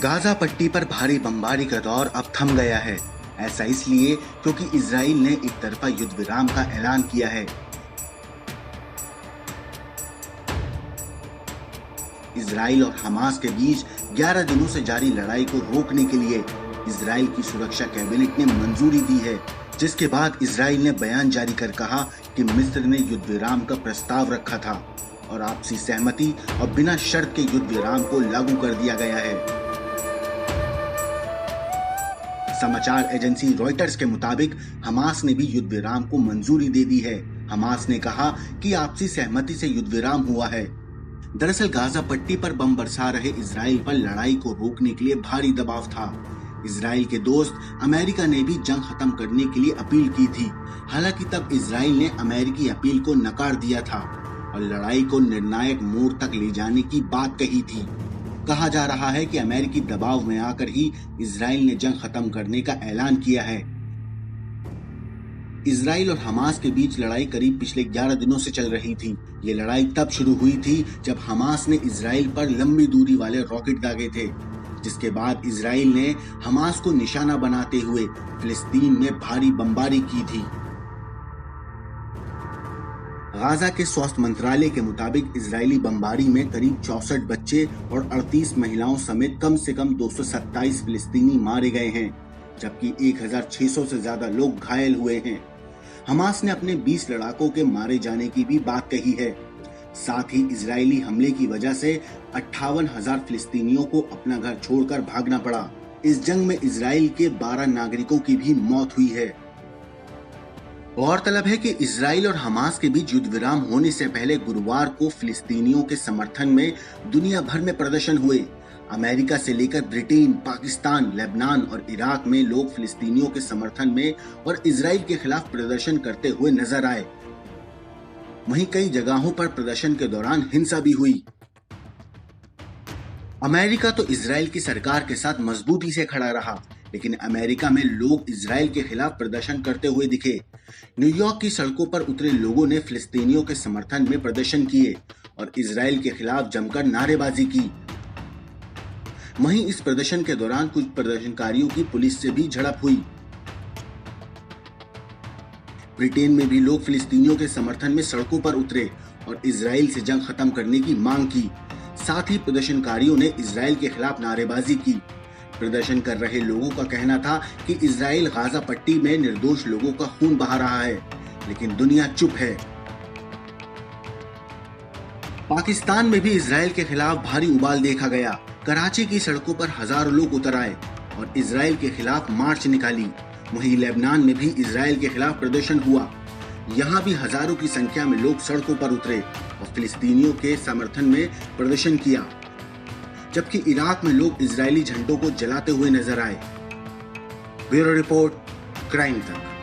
Gaza पट्टी पर भारी बमबारी का दौर अब थम गया है। ऐसा इसलिए क्योंकि इजराइल ने एक तरफा युद्ध विराम का ऐलान किया है। इजराइल और हमास के बीच 11 दिनों से जारी लड़ाई को रोकने के लिए इजराइल की सुरक्षा कैबिनेट ने मंजूरी दी है, जिसके बाद इजराइल ने बयान जारी कर कहा कि मिस्र ने युद्ध विराम का प्रस्ताव रखा था और आपसी सहमति और बिना शर्त के युद्ध विराम को लागू कर दिया गया है। समाचार एजेंसी रॉयटर्स के मुताबिक हमास ने भी युद्ध विराम को मंजूरी दे दी है। हमास ने कहा कि आपसी सहमति से युद्ध विराम हुआ है। दरअसल गाजा पट्टी पर बम बरसा रहे इजराइल पर लड़ाई को रोकने के लिए भारी दबाव था। इजराइल के दोस्त अमेरिका ने भी जंग खत्म करने के लिए अपील की थी। हालांकि तब इजराइल ने अमेरिकी अपील को नकार दिया था और लड़ाई को निर्णायक मोड़ तक ले जाने की बात कही थी। कहा जा रहा है कि अमेरिकी दबाव में आकर ही इजराइल ने जंग खत्म करने का ऐलान किया है। इजराइल और हमास के बीच लड़ाई करीब पिछले 11 दिनों से चल रही थी। ये लड़ाई तब शुरू हुई थी जब हमास ने इजराइल पर लंबी दूरी वाले रॉकेट दागे थे, जिसके बाद इजराइल ने हमास को निशाना बनाते हुए फिलिस्तीन में भारी बमबारी की थी। गाजा के स्वास्थ्य मंत्रालय के मुताबिक इजरायली बमबारी में करीब 64 बच्चे और 38 महिलाओं समेत कम से कम 227 फिलिस्तीनी मारे गए हैं, जबकि 1600 से ज्यादा लोग घायल हुए हैं। हमास ने अपने 20 लड़ाकों के मारे जाने की भी बात कही है। साथ ही इजरायली हमले की वजह से 58,000 फिलिस्तीनियों को अपना घर छोड़कर भागना पड़ा। इस जंग में इजराइल के 12 नागरिकों की भी मौत हुई है। गौरतलब है कि इजराइल और हमास के बीच युद्ध विराम होने से पहले गुरुवार को फिलिस्तीनियों के समर्थन में दुनिया भर में प्रदर्शन हुए। अमेरिका से लेकर ब्रिटेन, पाकिस्तान, लेबनान और इराक में लोग फिलिस्तीनियों के समर्थन में और इजराइल के खिलाफ प्रदर्शन करते हुए नजर आए। वहीं कई जगहों पर प्रदर्शन के दौरान हिंसा भी हुई। अमेरिका तो इजराइल की सरकार के साथ मजबूती से खड़ा रहा, लेकिन अमेरिका में लोग इजराइल के खिलाफ प्रदर्शन करते हुए दिखे। न्यूयॉर्क की सड़कों पर उतरे लोगों ने फिलिस्तीनियों के समर्थन में प्रदर्शन किए और इजराइल के खिलाफ जमकर नारेबाजी की। वहीं इस प्रदर्शन के दौरान कुछ प्रदर्शनकारियों की पुलिस से भी झड़प हुई। ब्रिटेन में भी लोग फिलिस्तीनियों के समर्थन में सड़कों पर उतरे और इजराइल से जंग खत्म करने की मांग की। साथ ही प्रदर्शनकारियों ने इजराइल के खिलाफ नारेबाजी की। प्रदर्शन कर रहे लोगों का कहना था कि इजराइल गाजा पट्टी में निर्दोष लोगों का खून बहा रहा है, लेकिन दुनिया चुप है। पाकिस्तान में भी इजराइल के खिलाफ भारी उबाल देखा गया। कराची की सड़कों पर हजारों लोग उतर आए और इजराइल के खिलाफ मार्च निकाली। वहीं लेबनान में भी इजराइल के खिलाफ प्रदर्शन हुआ। यहाँ भी हजारों की संख्या में लोग सड़कों पर उतरे और फिलिस्तीनियों के समर्थन में प्रदर्शन किया, जबकि इराक में लोग इजरायली झंडों को जलाते हुए नजर आए। ब्यूरो रिपोर्ट, क्राइम तक।